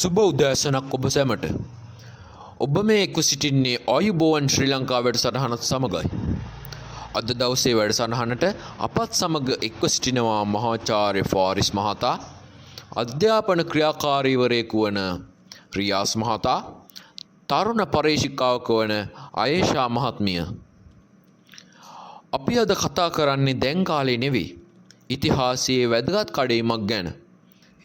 සුබ උදෑසනක් ඔබ සැමට. ඔබ මේ එක්ව සිටින්නේ ආයුබෝවන් ශ්‍රී ලංකා වැඩසටහනත් සමගයි. අද දවසේ වැඩසටහනට අපත් සමග එක්ව සිටිනවා මහාචාර්ය ෆාරිස් මහතා, අධ්‍යාපන ක්‍රියාකාරීවරයෙකු වන රියාස් මහතා, තරුණ පර්යේෂිකාවක වන අයේෂා මහත්මිය. අපි අද කතා කරන්නේ දැන් කාලේ නෙවෙයි, ඉතිහාසයේ වැදගත් කඩේමක් ගැන.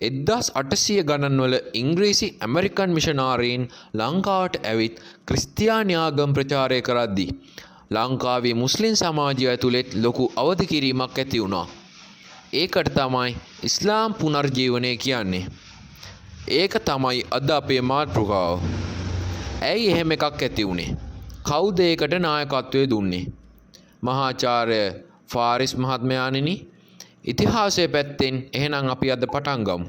1800 ගණන්වල ඉංග්‍රීසි ඇමරිකන් මිෂනාරීන් ලංකාවට ඇවිත් ක්‍රිස්තියානි ආගම ප්‍රචාරය කරද්දී ලංකාවේ මුස්ලිම් සමාජය ඇතුළෙත් ලොකු අවදි කිරීමක් ඇති වුණා. ඒකට තමයි ඉස්ලාම් පුනර්ජීවනය කියන්නේ. ඒක තමයි අද අපේ මාතෘකාව. ඇයි එහෙම එකක් ඇති වුණේ? කවුද ඒකට නායකත්වය දුන්නේ? මහාචාර්ය ෆාරිස් මහත්මයාණෙනි, ඉතිහාසයේ පැත්තෙන් එහෙනම් අපි අද පටන් ගමු.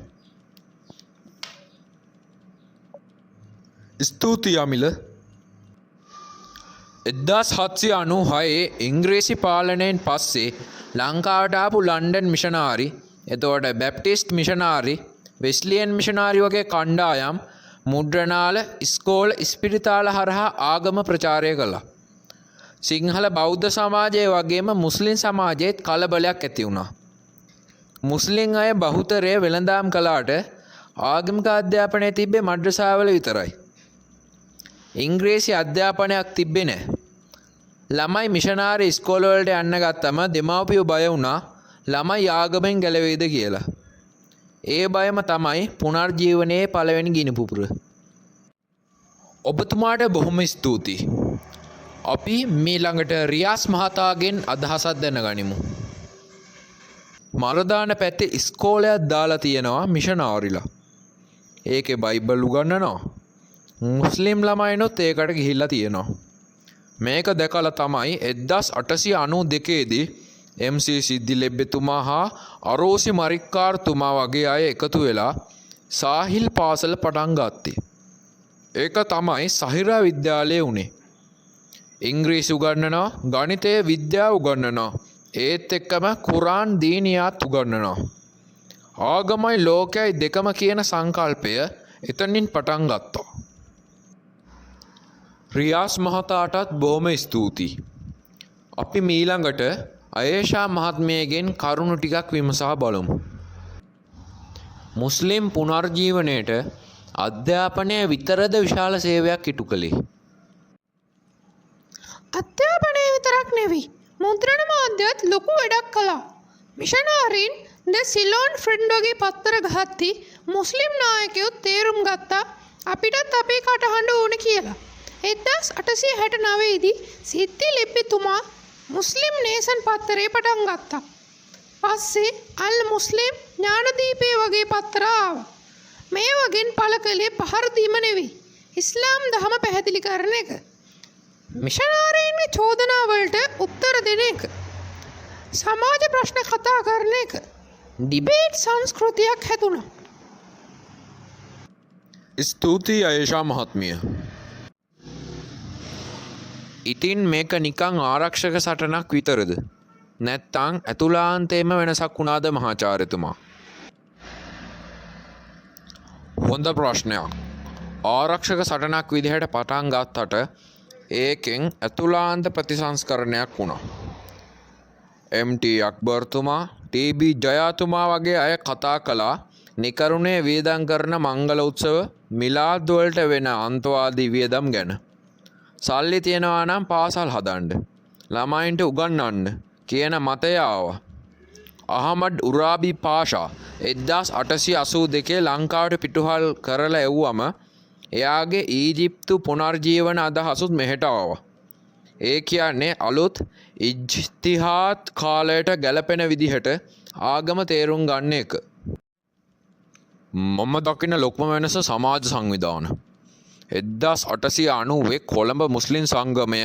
ස්තුතියි අමිල. 1796 ඉංග්‍රීසි පාලනයෙන් පස්සේ ලංකාවට ආපු ලන්ඩන් මිෂනාරි, එතකොට බැප්ටිස්ට් මිෂනාරි, වෙස්ලියන් මිෂනාරි වගේ කණ්ඩායම් මුද්‍රණාල, ඉස්කෝල, ඉස්පිරිතාල හරහා ආගම ප්‍රචාරය කළා. සිංහල බෞද්ධ සමාජය වගේම මුස්ලිම් සමාජයේත් කලබලයක් ඇති වුණා. මුස්ලිම් අය බහුතරය වෙළඳාම් කළාට ආගමික අධ්‍යාපනය තිබ්බේ මද්‍රසාවල විතරයි. ඉංග්‍රීසි අධ්‍යාපනයක් තිබ්බේ නැහැ. ළමයි මිෂනාරි ඉස්කෝලවලට යන්න ගත්තම දෙමාපියෝ බය වුණා ළමයි ආගමෙන් ගැලවෙයිද කියලා. ඒ බයම තමයි පුනර්ජීවනයේ පළවෙනි ගිනි පුපුර. ඔබතුමාට බොහොම ස්තුතියි. අපි මේ ළඟට රියාස් මහතාගෙන් අදහසක් දැනගනිමු. මරදාන පැත්තේ ඉස්කෝලයක් දාලා තියෙනවා මිෂනාරිලා. ඒකේ බයිබල් උගන්වනවා. මුස්ලිම් ළමයිනොත් ඒකට ගිහිල්ලා තියෙනවා. මේක දැකලා තමයි 1892 දී MC සිද්ධි ලෙබ්බෙතුමා හා අරෝසි මරික්කාර්තුමා වගේ අය එකතු වෙලා සාහිල් පාසල පටන් ගත්තේ. ඒක තමයි සහිරා විද්‍යාලය උනේ. ඉංග්‍රීසි උගන්වනවා, ගණිතය, විද්‍යාව උගන්වනවා. ඒත් එක්කම කුරාන් දීනියාත් උගන්වනවා. ආගමයි ලෝකයයි දෙකම කියන සංකල්පය එතනින් පටන් ගත්තා. රියාස් මහතාටත් බොහොම ස්තුතියි. අපි මීළඟට අයේෂා මහත්මියගෙන් කරුණු ටිකක් විමසා බලමු. මුස්ලිම් පුනර්ජීවනයේට අධ්‍යාපනය විතරද විශාල සේවයක් ඉටු කළේ? අධ්‍යාපනය විතරක් නෙවෙයි, මුද්‍රණ මාධ්‍යත් ලොකු වැඩක් කළා. මිෂනාරීන් ද සිලෝන් ෆ්‍රෙන්ඩ් වගේ පත්තර ගහද්දී මුස්ලිම් නායකයෝ තේරුම් ගත්තා අපිටත් අපේ කටහඬ ඕන කියලා. 1869 දී සිද්ධි ලිප්පිතුමා මුස්ලිම් නේසන් පත්තරේ පටන් ගත්තා. පස්සේ අල් මුස්ලිම්, ඥානදීපේ වගේ පත්තර ආවා. මේ වගෙන් පළ කළේ පහර දීම නෙවෙයි, ඉස්ලාම් දහම පැහැදිලි කරන එක. මිෂනාරීන්ගේ චෝදනාවලට උත්තර දෙන එක, සමාජ ප්‍රශ්න කතා කරන එක, ඩිබේට් සංස්කෘතියක් හැදුණා. ස්තුතියි අයේෂා මහත්මිය. ඉතින් මේක නිකං ආරක්ෂක සටනක් විතරද? නැත්තං ඇතුලාන්තේම වෙනසක් වුණාද මහාචාර්යතුමා? හොඳ ප්‍රශ්නයක්. ආරක්ෂක සටනක් විදිහට පටන් ගත්තට ඒකෙන් ඇතුලාන්ත ප්‍රතිසංස්කරණයක් වුණා. MT අක්බර්තුමා, TB ජයාතුමා වගේ අය කතා කළා නිකරුණේ වියදම් කරන මංගල උත්සව, මිලාද් වලට වෙන අන්තවාදී වියදම් ගැන. සල්ලි තියනවා නම් පාසල් හදන්න, ළමයින්ට උගන්වන්න කියන මතය ආවා. අහමඩ් උරාබි පාෂා 1882 ලංකාවට පිටුහල් කරලා එව්වම එයාගේ ඊජිප්තු පුනර්ජීවන අදහසුත් මෙහෙට ආවා. ඒ කියන්නේ අලුත් ඉජ්තිහාද් කාලයට ගැලපෙන විදිහට ආගම තේරුම් ගන්න එක. මම දකින ලොකුම වෙනස සමාජ සංවිධාන. 1890 කොළඹ මුස්ලිම් සංගමය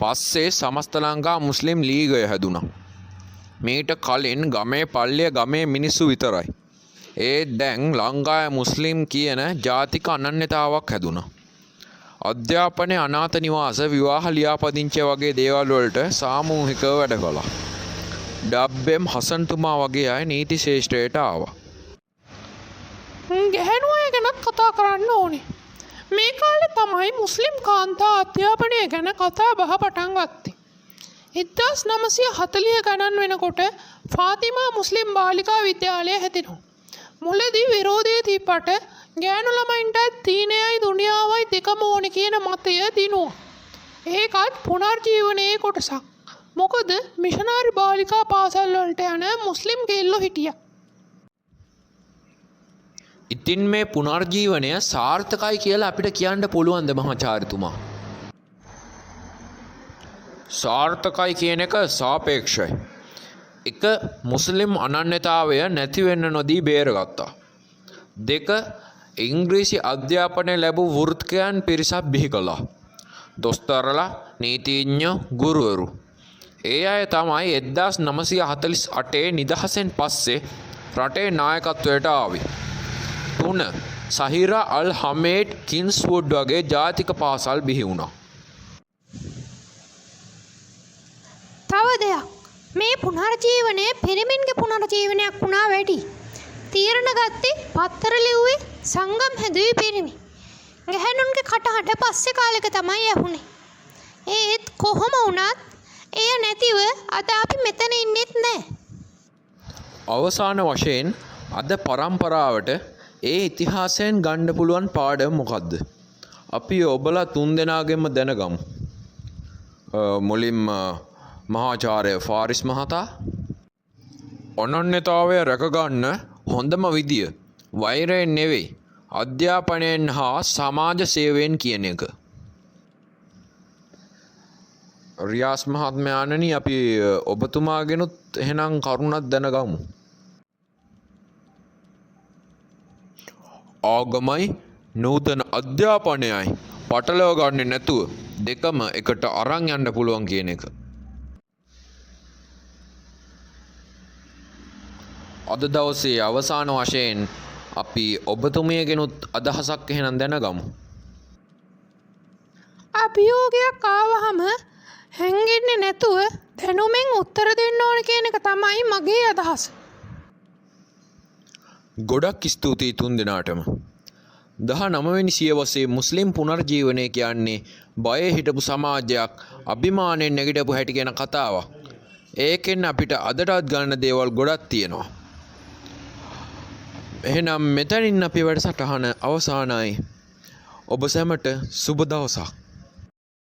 පස්සේ සමස්ත ලංකා මුස්ලිම් ලීගය හැදුණා. මීට කලින් ගමේ පල්ලිය ගමේ මිනිස්සු විතරයි. දැන් ලංකාවේ මුස්ලිම් කියන ජාතික අනන්‍යතාවක් හැදුණා. අධ්‍යාපනය, අනාථ නිවාස, විවාහ ලියාපදිංචි වගේ දේවල් වලට සාමූහිකව වැඩ කළා. WM හසන්තුමා වගේ අය නීති ශේෂ්ත්‍රයට ආවා. ගැහැණු අය ගැන ගැනත් කතා කරන්න ඕනේ. මේ කාලේ තමයි මුස්ලිම් කාන්තා අධ්‍යාපනය ගැන කතා බහ පටන් ගත්තේ. 1940 ගණන් වෙනකොට ෆාතිමා මුස්ලිම් බාලිකා විද්‍යාලය හැදෙනවා. මුලදී විරෝධය තිබ්බට ගෑනු ළමයින්ට තීනයයි දුනියාවයි දෙකම ඕනේ කියන මතය දිනුවා. ඒකත් පුනර්ජීවනයේ කොටසක්. මොකද මිෂනාරි බාලිකා පාසල් වලට යන මුස්ලිම් කෙල්ලෝ හිටියා. ඉතින් මේ පුනර්ජීවනය සාර්ථකයි කියලා අපිට කියන්න පුළුවන්ද මහාචාර්යතුමා? සාර්ථකයි කියන එක සාපේක්ෂයි. එක මුස්ලිම් අනන්‍යතාවය නැති වෙන්න නොදී බේරගත්තා. දෙක ඉංග්‍රීසි අධ්‍යාපනය ලැබූ වෘත්තිකයන් පිරිසක් බිහි කළා. දොස්තරලා, නීතිඥ, ගුරුවරු. ඒ අය තමයි 1948 නිදහසෙන් පස්සේ රටේ නායකත්වයට ආවේ. 3 සහිරා අල් හමේඩ් කින්ස්වුඩ් වගේ ජාතික පාසල් බිහි වුණා. තව දෙයක්, මේ පුනර්ජීවනය පිරිමින්ගේ පුනර්ජීවනයක් වුණා වැඩි. තීරණ ගත්තේ පත්තර ලිව්වේ සංගම් හැදුවේ පිරිමි. ගැහැණුන්ගේ කටහඬ පස්සේ කාලෙක තමයි ඇහුනේ. ඒත් කොහොම වුණත් එය නැතිව අද අපි මෙතන ඉන්නෙත් නැහැ. අවසාන වශයෙන් අද පරම්පරාවට ඒ ඉතිහාසයෙන් ගන්න පුළුවන් පාඩම මොකද්ද? අපි ඔබලා 3 දෙනාගෙන්ම දැනගමු. මුලින්ම මහාචාර්ය ෆාරිස් මහතා, අනන්‍යතාවය රැකගන්න හොඳම විදිය වෛරයෙන් නෙවෙයි අධ්‍යාපනයෙන් හා සමාජ සේවයෙන් කියන එක. රියාස් මහත්මයාණනි, අපි ඔබතුමාගෙනුත් එහෙනම් කරුණක් දැනගමු. ආගමයි නූතන අධ්‍යාපනයයි පටලව ගන්නේ නැතුව දෙකම එකට අරන් යන්න පුළුවන් කියන එක. අද දවසේ අවසාන වශයෙන් අපි ඔබතුමියගෙනුත් අදහසක් එහෙනම් දැනගමු. අභියෝගයක් ආවහම හැංගෙන්නේ නැතුව දැනුමෙන් උත්තර දෙන්න ඕන කියන එක තමයි මගේ අදහස. ගොඩක් ස්තුතියි 3 දෙනාටම. 19 වෙනි සියවසේ මුස්ලිම් පුනර්ජීවනය කියන්නේ බය හිටපු සමාජයක් අභිමාණයෙන් නැගිටපු හැටි ගැන කතාවක්. ඒකෙන් අපිට අදටත් ගන්න දේවල් ගොඩක් තියෙනවා. එහෙනම් මෙතනින් අපි වැඩසටහන අවසానයි. ඔබ සැමට සුබ දවසක්.